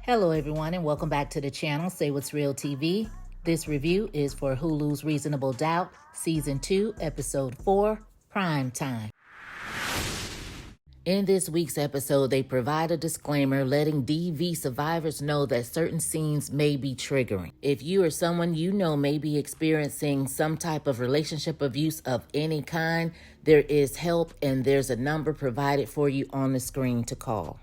Hello everyone and welcome back to the channel, Say What's Real TV. This review is for Hulu's Reasonable Doubt, Season 2, Episode 4, Primetime. In this week's episode, they provide a disclaimer letting DV survivors know that certain scenes may be triggering. If you or someone you know may be experiencing some type of relationship abuse of any kind, there is help and there's a number provided for you on the screen to call.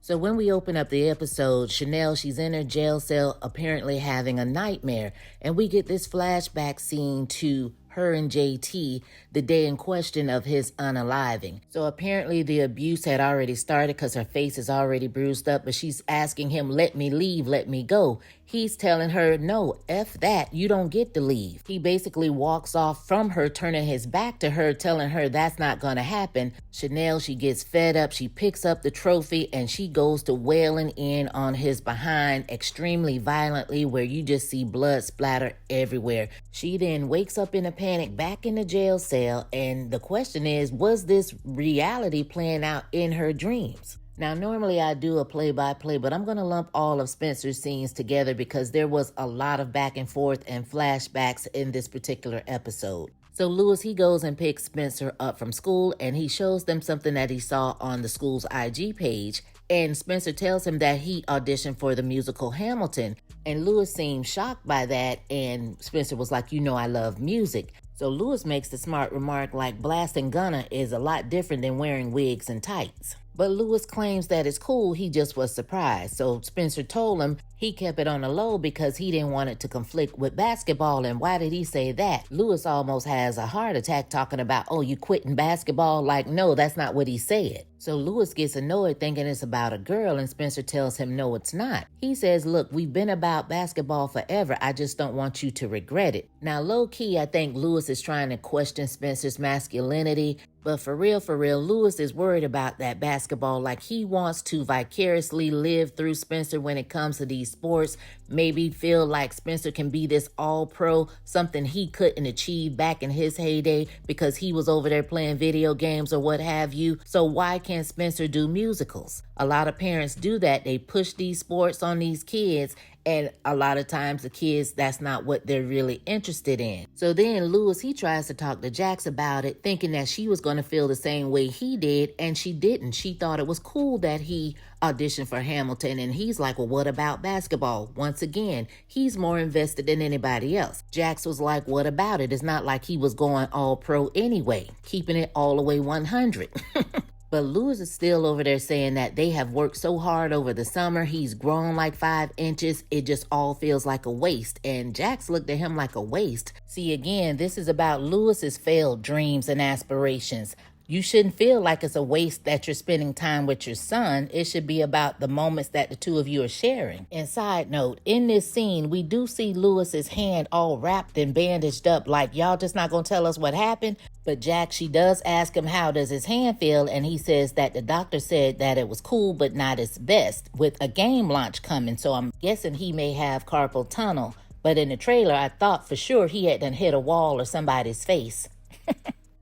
So when we open up the episode, Chanel, she's in her jail cell apparently having a nightmare. And we get this flashback scene to her and JT the day in question of his unaliving. So apparently the abuse had already started because her face is already bruised up, but she's asking him, let me leave, let me go. He's telling her, no, F that, you don't get to leave. He basically walks off from her, turning his back to her, telling her that's not gonna happen. Chanel, she gets fed up, she picks up the trophy and she goes to wailing in on his behind extremely violently where you just see blood splatter everywhere. She then wakes up in a panic back in the jail cell, and the question is, was this reality playing out in her dreams? Now, normally I do a play-by-play, but I'm going to lump all of Spencer's scenes together because there was a lot of back and forth and flashbacks in this particular episode. So Lewis, he goes and picks Spencer up from school and he shows them something that he saw on the school's IG page. And Spencer tells him that he auditioned for the musical Hamilton. And Lewis seemed shocked by that. And Spencer was like, you know, I love music. So Lewis makes the smart remark like blasting Gunna is a lot different than wearing wigs and tights. But Lewis claims that it's cool, he just was surprised. So Spencer told him he kept it on the low because he didn't want it to conflict with basketball. And why did he say that? Lewis almost has a heart attack talking about, oh, you quitting basketball? Like, no, that's not what he said. So Lewis gets annoyed thinking it's about a girl, and Spencer tells him, no, it's not. He says, look, we've been about basketball forever. I just don't want you to regret it. Now, low key, I think Lewis is trying to question Spencer's masculinity. But for real, Lewis is worried about that basketball. Like, he wants to vicariously live through Spencer when it comes to these sports. Maybe feel like Spencer can be this all-pro, something he couldn't achieve back in his heyday because he was over there playing video games or what have you. So why can't Spencer do musicals? A lot of parents do that. They push these sports on these kids, and a lot of times the kids, that's not what they're really interested in. So then Lewis, he tries to talk to Jax about it, thinking that she was going to feel the same way he did, and she didn't. She thought it was cool that he auditioned for Hamilton, and he's like, well, what about basketball? Once again, he's more invested than anybody else. Jax was like, what about it? It's not like he was going all pro anyway, keeping it all the way 100. But Lewis is still over there saying that they have worked so hard over the summer. He's grown like 5 inches. It just all feels like a waste. And Jax looked at him like a waste. See, again, this is about Lewis's failed dreams and aspirations. You shouldn't feel like it's a waste that you're spending time with your son. It should be about the moments that the two of you are sharing. And side note, in this scene, we do see Lewis's hand all wrapped and bandaged up like, y'all just not gonna tell us what happened? But Jax, she does ask him how does his hand feel, and he says that the doctor said that it was cool but not its best with a game launch coming. So I'm guessing he may have carpal tunnel. But in the trailer, I thought for sure he had done hit a wall or somebody's face.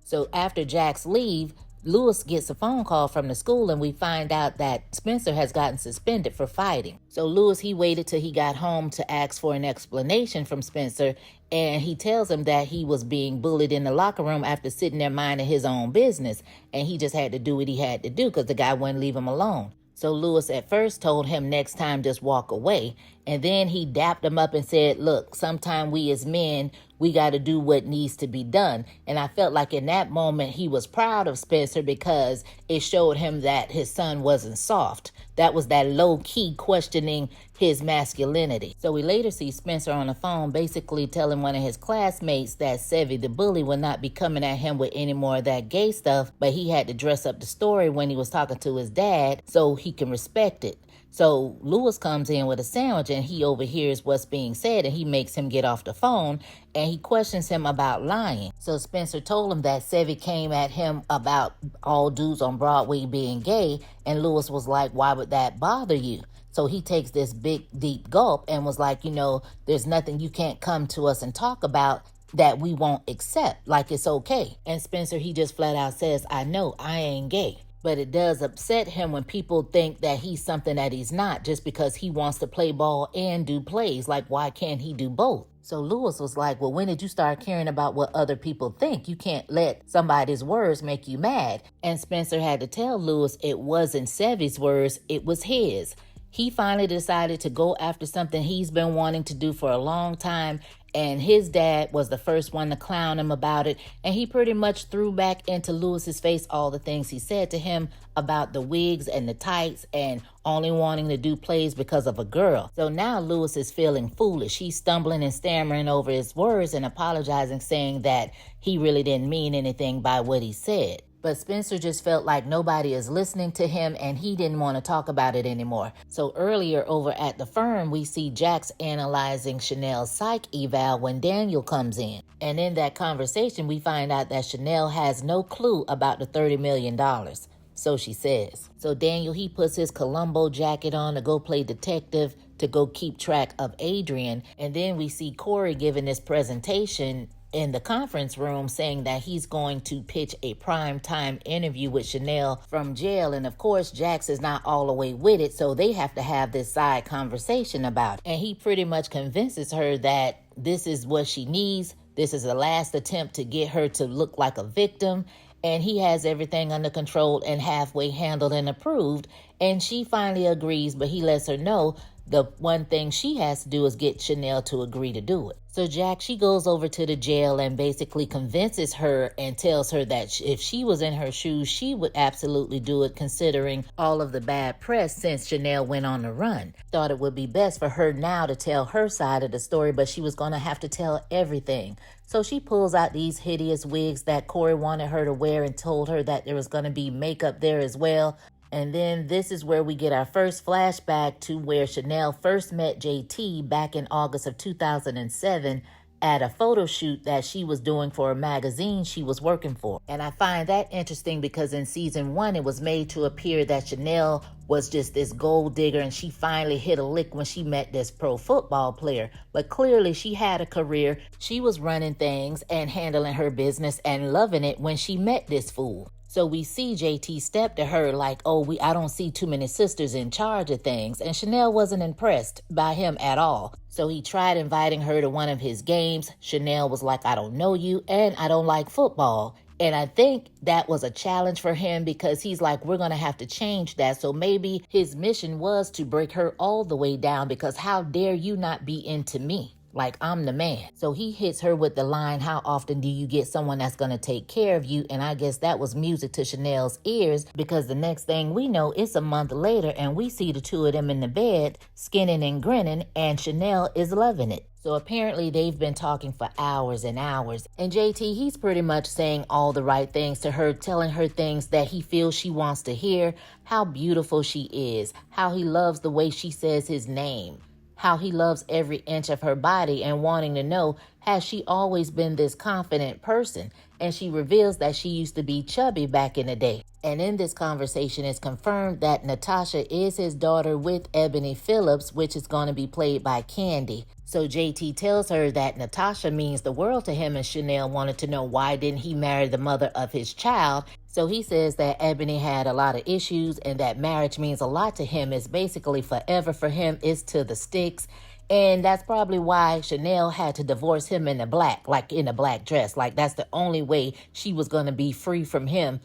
So after Jax leave, Lewis gets a phone call from the school and we find out that Spencer has gotten suspended for fighting. So Lewis, he waited till he got home to ask for an explanation from Spencer, and he tells him that he was being bullied in the locker room after sitting there minding his own business, and he just had to do what he had to do because the guy wouldn't leave him alone. So Lewis at first told him next time just walk away, and then he dapped him up and said, look, sometime we as men, we got to do what needs to be done. And I felt like in that moment he was proud of Spencer because it showed him that his son wasn't soft. That was that low-key questioning his masculinity. So we later see Spencer on the phone basically telling one of his classmates that Sevy the bully would not be coming at him with any more of that gay stuff, but he had to dress up the story when he was talking to his dad so he can respect it. So Lewis comes in with a sandwich and he overhears what's being said, and he makes him get off the phone and he questions him about lying. So Spencer told him that Sevy came at him about all dudes on Broadway being gay, and Lewis was like, why would that bother you? So he takes this big deep gulp and was like, you know, there's nothing you can't come to us and talk about that we won't accept, like it's okay. And Spencer, he just flat out says, I know I ain't gay. But it does upset him when people think that he's something that he's not just because he wants to play ball and do plays. Like, why can't he do both? So Lewis was like, well, when did you start caring about what other people think? You can't let somebody's words make you mad. And Spencer had to tell Lewis it wasn't Sevy's words, it was his. He finally decided to go after something he's been wanting to do for a long time, and his dad was the first one to clown him about it, and he pretty much threw back into Lewis's face all the things he said to him about the wigs and the tights and only wanting to do plays because of a girl. So now Lewis is feeling foolish. He's stumbling and stammering over his words and apologizing, saying that he really didn't mean anything by what he said. But Spencer just felt like nobody is listening to him and he didn't want to talk about it anymore. So earlier over at the firm, we see Jax analyzing Chanel's psych eval when Daniel comes in. And in that conversation, we find out that Chanel has no clue about the $30 million. So she says. So Daniel, he puts his Columbo jacket on to go play detective, to go keep track of Adrian. And then we see Corey giving this presentation in the conference room saying that he's going to pitch a primetime interview with Chanel from jail. And of course, Jax is not all the way with it, so they have to have this side conversation about it. And he pretty much convinces her that this is what she needs. This is the last attempt to get her to look like a victim. And he has everything under control and halfway handled and approved. And she finally agrees, but he lets her know the one thing she has to do is get Chanel to agree to do it. So Jax, she goes over to the jail and basically convinces her and tells her that if she was in her shoes, she would absolutely do it, considering all of the bad press since Chanel went on the run. Thought it would be best for her now to tell her side of the story, but she was going to have to tell everything. So she pulls out these hideous wigs that Corey wanted her to wear and told her that there was going to be makeup there as well. And then this is where we get our first flashback to where Chanel first met JT back in August of 2007 at a photo shoot that she was doing for a magazine she was working for. And I find that interesting because in season 1, it was made to appear that Chanel was just this gold digger and she finally hit a lick when she met this pro football player. But clearly she had a career. She was running things and handling her business and loving it when she met this fool. So we see JT step to her like, I don't see too many sisters in charge of things. And Chanel wasn't impressed by him at all. So he tried inviting her to one of his games. Chanel was like, I don't know you and I don't like football. And I think that was a challenge for him because he's like, we're going to have to change that. So maybe his mission was to break her all the way down because how dare you not be into me? Like, I'm the man. So he hits her with the line, how often do you get someone that's going to take care of you? And I guess that was music to Chanel's ears because the next thing we know, it's a month later and we see the two of them in the bed, skinning and grinning, and Chanel is loving it. So apparently they've been talking for hours and hours. And JT, he's pretty much saying all the right things to her, telling her things that he feels she wants to hear, how beautiful she is, how he loves the way she says his name, how he loves every inch of her body, and wanting to know, has she always been this confident person? And she reveals that she used to be chubby back in the day. And in this conversation, it's confirmed that Natasha is his daughter with Ebony Phillips, which is going to be played by Candy. So JT tells her that Natasha means the world to him, and Chanel wanted to know why didn't he marry the mother of his child. So he says that Ebony had a lot of issues and that marriage means a lot to him. It's basically forever for him. It's to the sticks. And that's probably why Chanel had to divorce him in the black, like in a black dress. Like that's the only way she was going to be free from him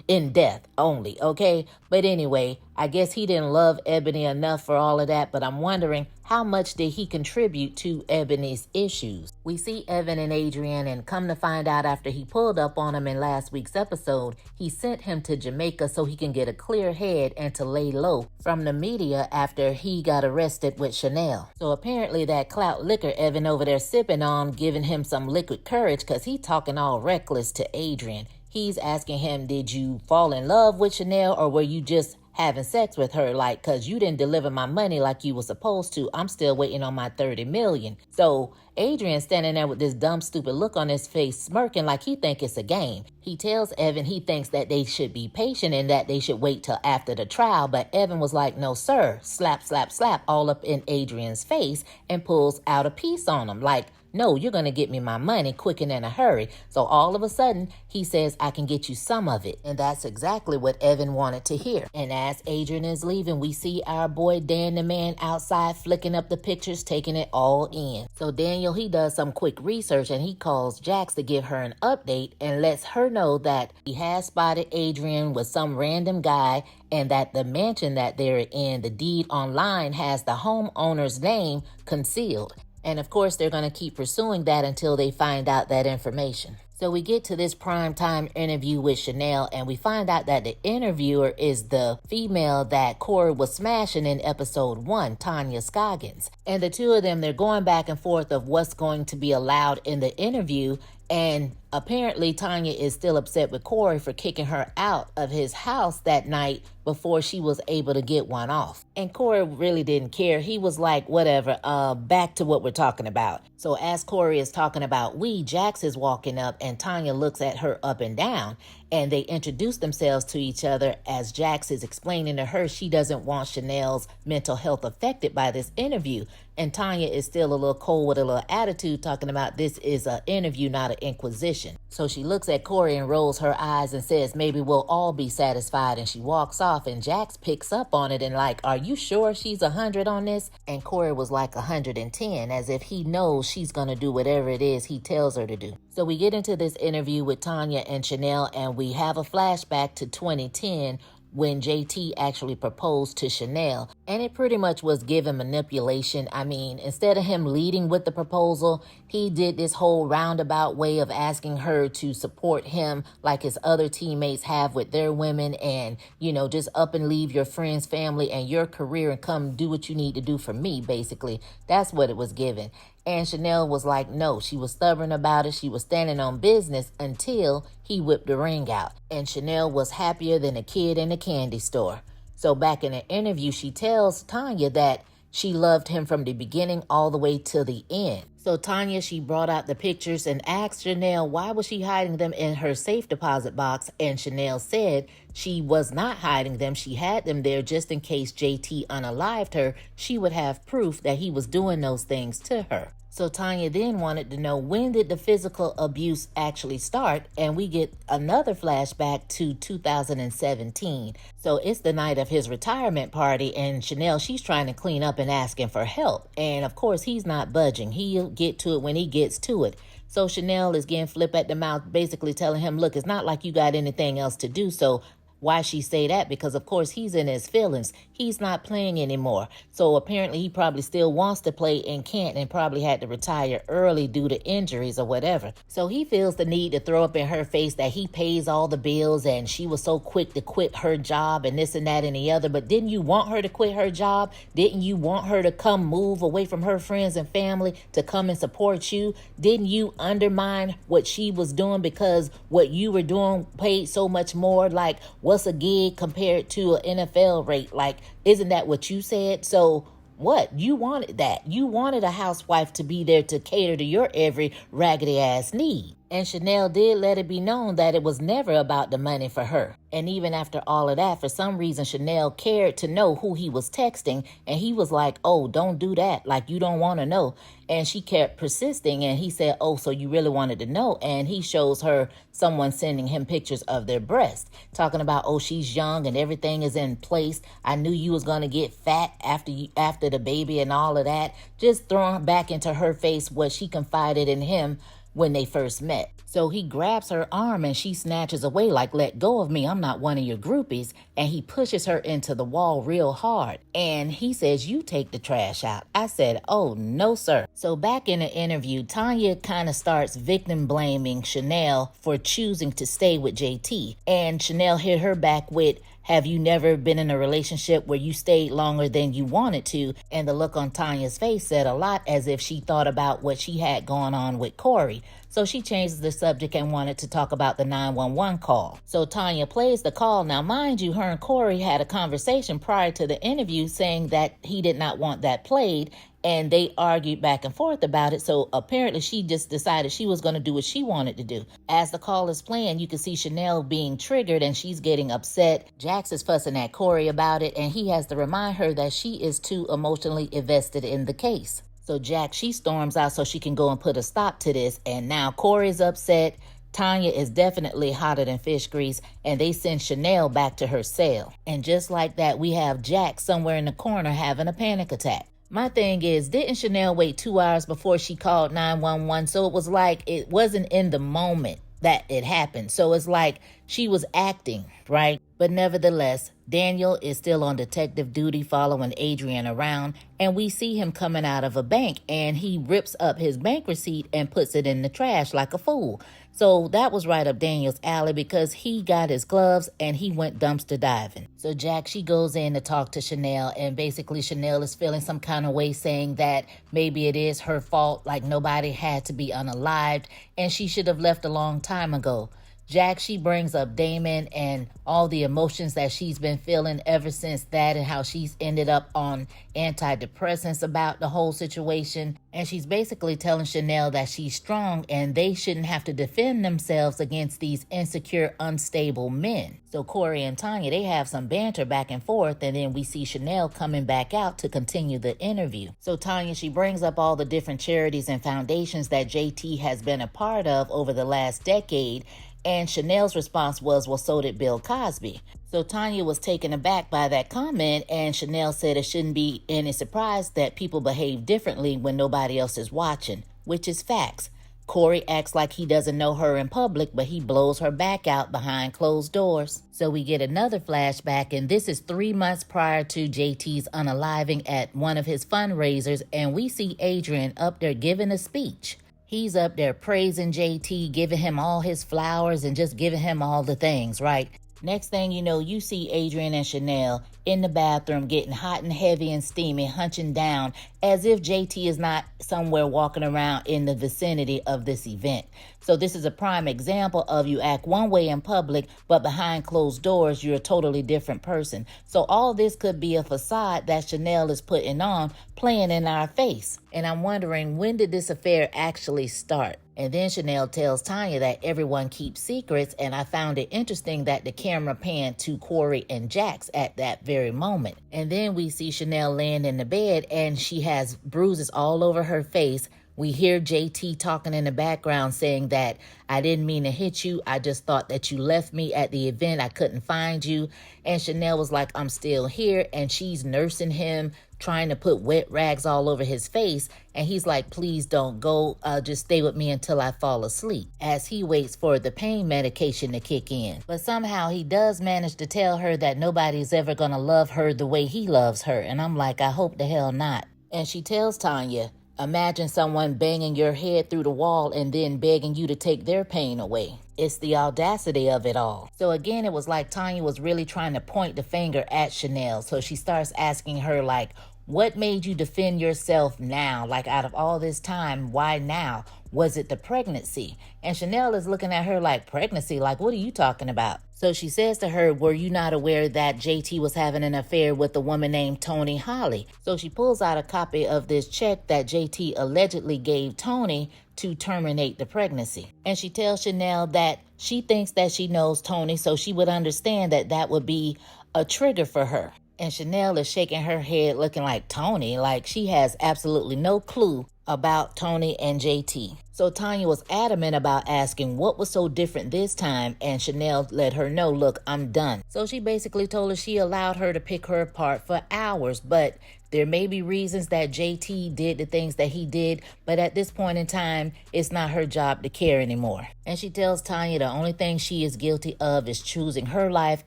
in death only, okay? But anyway, I guess he didn't love Ebony enough for all of that, but I'm wondering how much did he contribute to Ebony's issues? We see Evan and Adrian, and come to find out after he pulled up on him in last week's episode, he sent him to Jamaica so he can get a clear head and to lay low from the media after he got arrested with Chanel. So apparently that clout liquor Evan over there sipping on giving him some liquid courage because he talking all reckless to Adrian. He's asking him, did you fall in love with Chanel or were you just having sex with her? Like, cause you didn't deliver my money like you were supposed to. I'm still waiting on my $30 million. So Adrian standing there with this dumb, stupid look on his face, smirking like he think it's a game. He tells Evan he thinks that they should be patient and that they should wait till after the trial. But Evan was like, no, sir. Slap, slap, slap all up in Adrian's face and pulls out a piece on him. Like, No, you're going to get me my money quick and in a hurry. So all of a sudden, he says, I can get you some of it. And that's exactly what Evan wanted to hear. And as Adrian is leaving, we see our boy Dan the man outside flicking up the pictures, taking it all in. So Daniel, he does some quick research and he calls Jax to give her an update and lets her know that he has spotted Adrian with some random guy and that the mansion that they're in, the deed online has the homeowner's name concealed. And of course, they're going to keep pursuing that until they find out that information. So we get to this primetime interview with Chanel, and we find out that the interviewer is the female that Corey was smashing in episode 1, Tanya Scoggins. And the two of them, they're going back and forth of what's going to be allowed in the interview. And apparently Tanya is still upset with Corey for kicking her out of his house that night before she was able to get one off. And Corey really didn't care. He was like, whatever, back to what we're talking about. So as Corey is talking about Jax is walking up and Tanya looks at her up and down. And they introduce themselves to each other as Jax is explaining to her she doesn't want Chanel's mental health affected by this interview. And Tanya is still a little cold with a little attitude, talking about this is an interview, not an inquisition. So she looks at Corey and rolls her eyes and says, maybe we'll all be satisfied. And she walks off and Jax picks up on it and like, are you sure she's 100 on this? And Corey was like 110, as if he knows she's going to do whatever it is he tells her to do. So we get into this interview with Tanya and Chanel and we have a flashback to 2010 when JT actually proposed to Chanel. And it pretty much was given manipulation. I mean, instead of him leading with the proposal, he did this whole roundabout way of asking her to support him like his other teammates have with their women and, you know, just up and leave your friends, family, and your career and come do what you need to do for me, basically. That's what it was given. And Chanel was like, no, she was stubborn about it. She was standing on business until he whipped the ring out. And Chanel was happier than a kid in a candy store. So back in the interview, she tells Tanya that she loved him from the beginning all the way to the end. So Tanya, she brought out the pictures and asked Chanel why was she hiding them in her safe deposit box. And Chanel said she was not hiding them. She had them there just in case JT unalived her. She would have proof that he was doing those things to her. So Tanya then wanted to know, when did the physical abuse actually start? And we get another flashback to 2017. So it's the night of his retirement party and Chanel, she's trying to clean up and asking for help. And of course, he's not budging. He'll get to it when he gets to it. So Chanel is getting flip at the mouth, basically telling him, look, it's not like you got anything else to do. So why she say that? Because of course he's in his feelings. He's not playing anymore. So apparently he probably still wants to play and can't, and probably had to retire early due to injuries or whatever. So he feels the need to throw up in her face that he pays all the bills and she was so quick to quit her job and this and that and the other. But didn't you want her to quit her job? Didn't you want her to come move away from her friends and family to come and support you? Didn't you undermine what she was doing because what you were doing paid so much more? Like, what's a gig compared to an NFL rate? Like, isn't that what you said? So what? You wanted that. You wanted a housewife to be there to cater to your every raggedy ass need. And Chanel did let it be known that it was never about the money for her. And even after all of that, for some reason, Chanel cared to know who he was texting. And he was like, oh, don't do that. Like, you don't want to know. And she kept persisting. And he said, oh, so you really wanted to know. And he shows her someone sending him pictures of their breasts, talking about, oh, she's young and everything is in place. I knew you was going to get fat after the baby and all of that. Just throwing back into her face what she confided in him when they first met. So he grabs her arm and she snatches away like, let go of me, I'm not one of your groupies. And he pushes her into the wall real hard. And he says, you take the trash out. I said, oh, no, sir. So back in the interview, Tanya kind of starts victim blaming Chanel for choosing to stay with JT. And Chanel hit her back with, have you never been in a relationship where you stayed longer than you wanted to? And the look on Tanya's face said a lot, as if she thought about what she had going on with Corey. So she changes the subject and wanted to talk about the 911 call. So Tanya plays the call. Now, mind you, her and Corey had a conversation prior to the interview saying that he did not want that played. And they argued back and forth about it. So apparently she just decided she was going to do what she wanted to do. As the call is playing, you can see Chanel being triggered and she's getting upset. Jax is fussing at Corey about it, and he has to remind her that she is too emotionally invested in the case. So Jack, she storms out so she can go and put a stop to this. And now Corey's upset. Tanya is definitely hotter than fish grease, and they send Chanel back to her cell. And just like that, we have Jack somewhere in the corner having a panic attack. My thing is, didn't Chanel wait 2 hours before she called 911? So it was like it wasn't in the moment that it happened. So it's like she was acting, right? But nevertheless, Daniel is still on detective duty following Adrian around, and we see him coming out of a bank, and he rips up his bank receipt and puts it in the trash like a fool. So that was right up Daniel's alley because he got his gloves and he went dumpster diving. So Jack, she goes in to talk to Chanel, and basically Chanel is feeling some kind of way, saying that maybe it is her fault, like nobody had to be unalived and she should have left a long time ago. Jack, she brings up Damon and all the emotions that she's been feeling ever since that, and how she's ended up on antidepressants about the whole situation. And she's basically telling Chanel that she's strong and they shouldn't have to defend themselves against these insecure, unstable men. So Corey and Tanya, they have some banter back and forth, and then we see Chanel coming back out to continue the interview. So Tanya, she brings up all the different charities and foundations that JT has been a part of over the last decade. And Chanel's response was, well, so did Bill Cosby. So Tanya was taken aback by that comment, and Chanel said it shouldn't be any surprise that people behave differently when nobody else is watching, which is facts. Corey acts like he doesn't know her in public, but he blows her back out behind closed doors. So we get another flashback, and this is 3 months prior to JT's unaliving at one of his fundraisers, and we see Adrian up there giving a speech. He's up there praising JT, giving him all his flowers and just giving him all the things, right? Next thing you know, you see Adrian and Chanel in the bathroom getting hot and heavy and steamy, hunching down as if JT is not somewhere walking around in the vicinity of this event. So this is a prime example of you act one way in public, but behind closed doors, you're a totally different person. So all this could be a facade that Chanel is putting on, playing in our face. And I'm wondering, when did this affair actually start? And then Chanel tells Tanya that everyone keeps secrets, and I found it interesting that the camera panned to Corey and Jax at that very moment. And then we see Chanel laying in the bed, and she has bruises all over her face. We hear JT talking in the background saying that, I didn't mean to hit you. I just thought that you left me at the event. I couldn't find you. And Chanel was like, I'm still here. And she's nursing him, trying to put wet rags all over his face. And he's like, please don't go. Just stay with me until I fall asleep, as he waits for the pain medication to kick in. But somehow he does manage to tell her that nobody's ever going to love her the way he loves her. And I'm like, I hope the hell not. And she tells Tanya, imagine someone banging your head through the wall and then begging you to take their pain away. It's the audacity of it all. So again, it was like Tanya was really trying to point the finger at Chanel. So she starts asking her, like, what made you defend yourself now? Like, out of all this time, why now? Was it the pregnancy? And Chanel is looking at her like, pregnancy? Like, what are you talking about? So she says to her, were you not aware that JT was having an affair with a woman named Tony Holly? So she pulls out a copy of this check that JT allegedly gave Tony to terminate the pregnancy. And she tells Chanel that she thinks that she knows Tony, so she would understand that that would be a trigger for her. And Chanel is shaking her head looking like, Tony? Like she has absolutely no clue about Tony and JT. So Tanya was adamant about asking what was so different this time, and Chanel let her know, look, I'm done. So she basically told her she allowed her to pick her apart for hours, but there may be reasons that JT did the things that he did, but at this point in time, it's not her job to care anymore. And she tells Tanya the only thing she is guilty of is choosing her life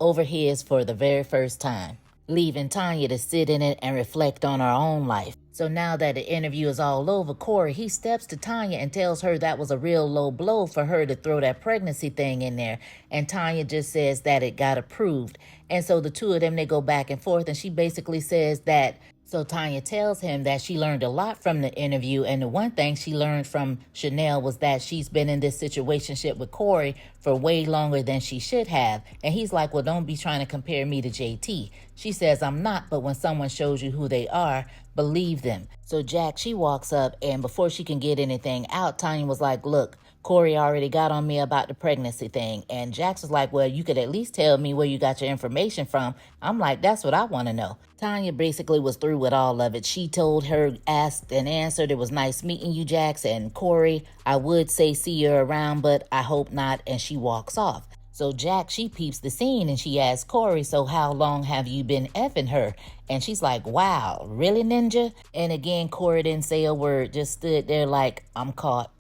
over his for the very first time, leaving Tanya to sit in it and reflect on her own life. So now that the interview is all over, Corey, he steps to Tanya and tells her that was a real low blow for her to throw that pregnancy thing in there. And Tanya just says that it got approved. And so the two of them, they go back and forth, and she basically says that, so Tanya tells him that she learned a lot from the interview, and the one thing she learned from Chanel was that she's been in this situationship with Corey for way longer than she should have. And he's like, well, don't be trying to compare me to JT. She says, I'm not, but when someone shows you who they are, believe them. So Jack, she walks up, and before she can get anything out, Tanya was like, look, Corey already got on me about the pregnancy thing. And Jax was like, well, you could at least tell me where you got your information from. I'm like, that's what I want to know. Tanya basically was through with all of it. She told her, asked and answered, it was nice meeting you, Jax. And Corey, I would say see you around, but I hope not. And she walks off. So Jack, she peeps the scene and she asks Corey, so how long have you been effing her? And she's like, wow, really, Ninja? And again, Corey didn't say a word, just stood there like, I'm caught.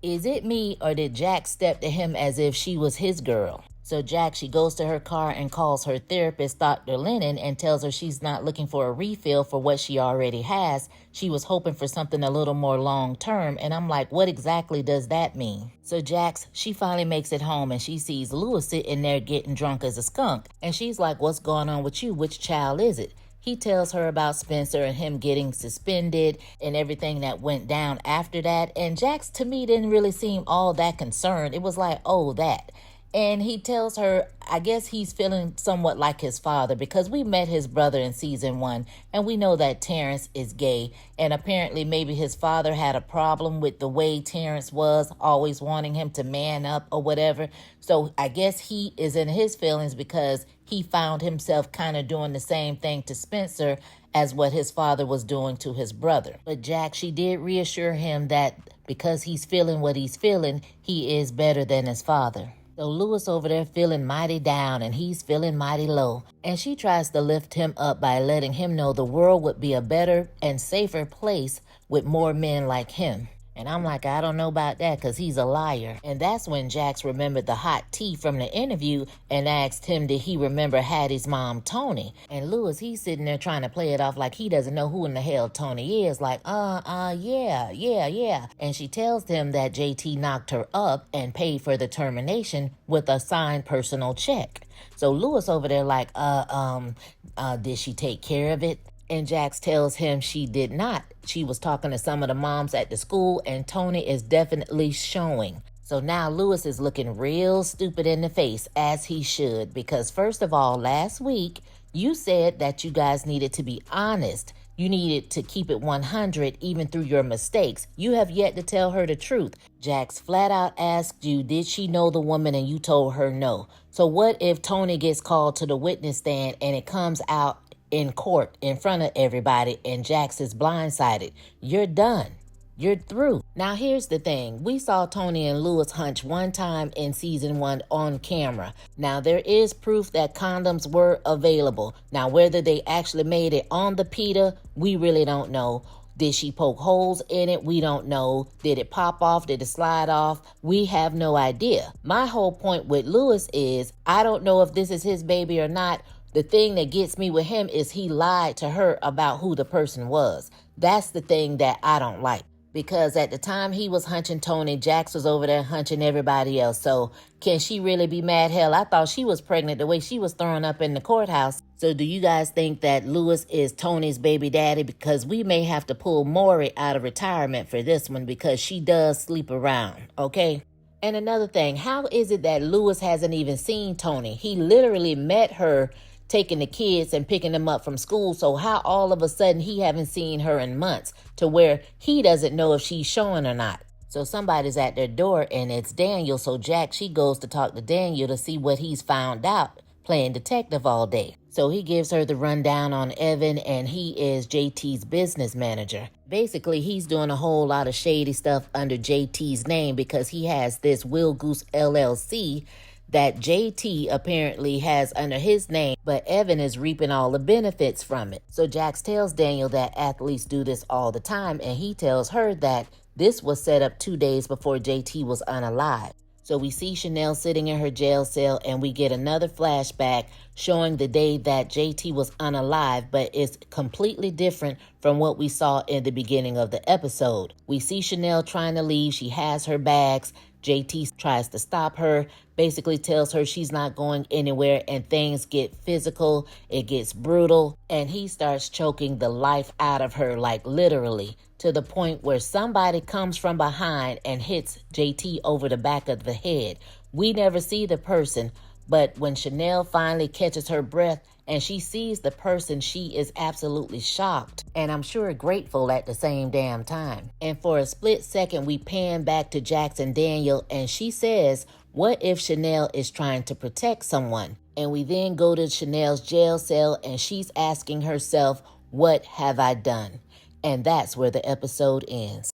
Is it me or did Jack step to him as if she was his girl? So Jack, she goes to her car and calls her therapist, Dr. Lennon, and tells her she's not looking for a refill for what she already has. She was hoping for something a little more long-term, and I'm like, what exactly does that mean? So Jax, she finally makes it home, and she sees Lewis sitting there getting drunk as a skunk, and she's like, what's going on with you? Which child is it? He tells her about Spencer and him getting suspended and everything that went down after that, and Jax, to me, didn't really seem all that concerned. It was like, oh, that. And he tells her, I guess he's feeling somewhat like his father because we met his brother in season 1 and we know that Terrence is gay. And apparently maybe his father had a problem with the way Terrence was, always wanting him to man up or whatever. So I guess he is in his feelings because he found himself kind of doing the same thing to Spencer as what his father was doing to his brother. But Jack, she did reassure him that because he's feeling what he's feeling, he is better than his father. So Lewis over there feeling mighty down and he's feeling mighty low. And she tries to lift him up by letting him know the world would be a better and safer place with more men like him. And I'm like, I don't know about that because he's a liar. And that's when Jax remembered the hot tea from the interview and asked him, did he remember Hattie's mom, Tony? And Lewis, he's sitting there trying to play it off like he doesn't know who in the hell Tony is. Like, yeah. And she tells him that JT knocked her up and paid for the termination with a signed personal check. So Lewis over there like, did she take care of it? And Jax tells him she did not. She was talking to some of the moms at the school, and Tony is definitely showing. So now Lewis is looking real stupid in the face, as he should, because first of all, last week, you said that you guys needed to be honest. You needed to keep it 100 even through your mistakes. You have yet to tell her the truth. Jax flat out asked you, did she know the woman, and you told her no. So what if Tony gets called to the witness stand and it comes out in court in front of everybody and Jax is blindsided? You're done. You're through. Now here's the thing. We saw Tony and Lewis hunch one time in season 1 on camera. Now there is proof that condoms were available. Now whether they actually made it on the pita, we really don't know. Did she poke holes in it? We don't know. Did it pop off? Did it slide off? We have no idea. My whole point with Lewis is I don't know if this is his baby or not. The thing that gets me with him is he lied to her about who the person was. That's the thing that I don't like. Because at the time he was hunching Tony, Jax was over there hunching everybody else. So can she really be mad? Hell, I thought she was pregnant the way she was throwing up in the courthouse. So do you guys think that Lewis is Tony's baby daddy? Because we may have to pull Maury out of retirement for this one because she does sleep around, okay? And another thing, how is it that Lewis hasn't even seen Tony? He literally met her taking the kids and picking them up from school. So how all of a sudden he haven't seen her in months to where he doesn't know if she's showing or not? So somebody's at their door and it's Daniel. So Jack, she goes to talk to Daniel to see what he's found out playing detective all day. So he gives her the rundown on Evan, and he is JT's business manager. Basically, he's doing a whole lot of shady stuff under JT's name because he has this Will Goose LLC that JT apparently has under his name, but Evan is reaping all the benefits from it. So Jax tells Daniel that athletes do this all the time, and he tells her that this was set up 2 days before JT was unalive. So we see Chanel sitting in her jail cell, and we get another flashback showing the day that JT was unalive, but it's completely different from what we saw in the beginning of the episode. We see Chanel trying to leave. She has her bags. JT tries to stop her, basically tells her she's not going anywhere, and things get physical, it gets brutal, and he starts choking the life out of her, like literally, to the point where somebody comes from behind and hits JT over the back of the head. We never see the person, but when Chanel finally catches her breath and she sees the person, she is absolutely shocked and I'm sure grateful at the same damn time. And for a split second, we pan back to Jax and Daniel, and she says, what if Chanel is trying to protect someone? And we then go to Chanel's jail cell, and she's asking herself, what have I done? And that's where the episode ends.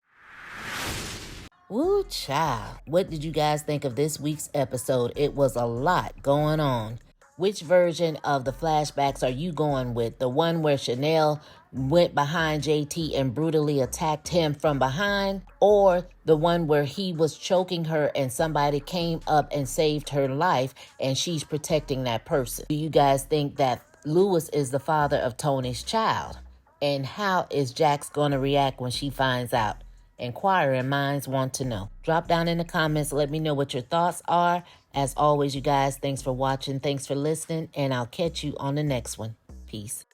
Woo, child. What did you guys think of this week's episode? It was a lot going on. Which version of the flashbacks are you going with? The one where Chanel went behind JT and brutally attacked him from behind? Or the one where he was choking her and somebody came up and saved her life and she's protecting that person? Do you guys think that Lewis is the father of Tony's child? And how is Jax going to react when she finds out? Inquiring minds want to know. Drop down in the comments. Let me know what your thoughts are. As always, you guys, thanks for watching. Thanks for listening. And I'll catch you on the next one. Peace.